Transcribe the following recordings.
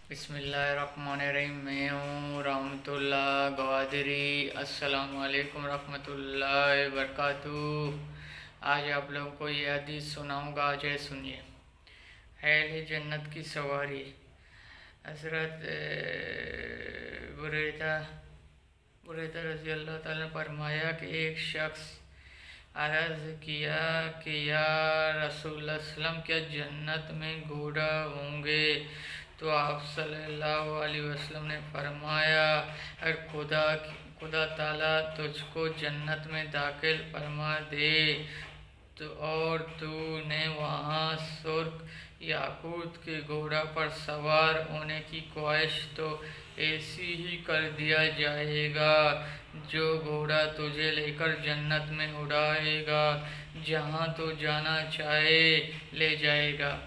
بسم اللہ الرحمن الرحیم، میں ہوں رحمت اللہ گوادری۔ السلام علیکم رحمۃ اللہ وبرکاتہ۔ آج آپ لوگوں کو یہ حدیث سناؤں گا، آج سنیے۔ اہل جنت کی سواری۔ حضرت بریدہ رضی اللہ تعالیٰ نے فرمایا کہ ایک شخص عرض کیا کہ یا رسول اللہ صلی اللہ علیہ وسلم، کیا جنت میں گھوڑا ہوں گے؟ تو آپ صلی اللہ علیہ وسلم نے فرمایا، اگر خدا تعالیٰ تجھ کو جنت میں داخل فرما دے اور تو نے وہاں سرخ یاقوت کے گھوڑا پر سوار ہونے کی خواہش تو ایسی ہی کر دیا جائے گا، جو گھوڑا تجھے لے کر جنت میں اڑائے گا، جہاں تو جانا چاہے لے جائے گا۔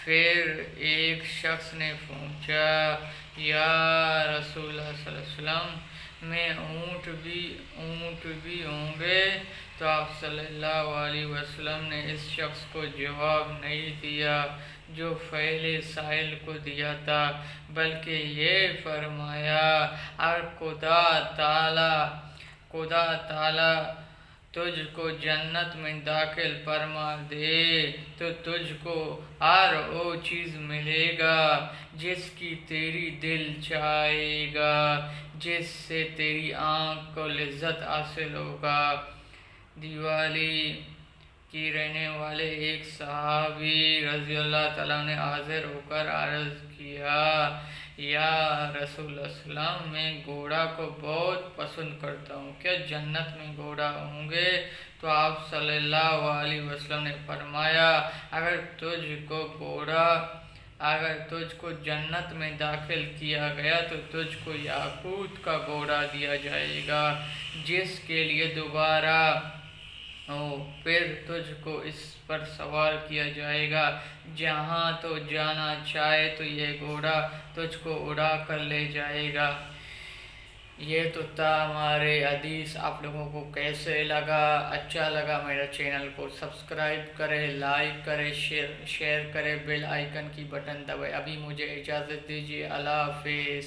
پھر ایک شخص نے پوچھا، یا رسول اللہ صلی اللہ علیہ وسلم، میں اونٹ بھی ہوں گے؟ تو آپ صلی اللہ علیہ وسلم نے اس شخص کو جواب نہیں دیا جو پہلے سائل کو دیا تھا، بلکہ یہ فرمایا، اگر خدا تعالیٰ تجھ کو جنت میں داخل فرما دے تو تجھ کو ہر وہ چیز ملے گا جس کی تیری دل چاہے گا، جس سے تیری آنکھ کو لذت حاصل ہوگا۔ دیوالی کی رہنے والے ایک صحابی رضی اللہ تعالیٰ نے حاضر ہو کر عرض کیا، یا رسول اللہ صلی اللہ علیہ وسلم، میں گھوڑا کو بہت پسند کرتا ہوں، کیا جنت میں گھوڑا ہوں گے؟ تو آپ صلی اللہ علیہ وسلم نے فرمایا، اگر تجھ کو جنت میں داخل کیا گیا تو تجھ کو یاقوت کا گھوڑا دیا جائے گا جس کے لیے دوبارہ ہو، پھر تجھ کو اس پر سوار کیا جائے گا، جہاں تو جانا چاہے تو یہ گھوڑا تجھ کو اڑا کر لے جائے گا۔ یہ تو تھا ہمارے حدیث۔ آپ لوگوں کو کیسے لگا؟ اچھا لگا میرا چینل کو سبسکرائب کرے، لائک کرے، شیئر کرے، بیل آئیکن کی بٹن دبائے۔ ابھی مجھے اجازت دیجیے، اللہ حافظ۔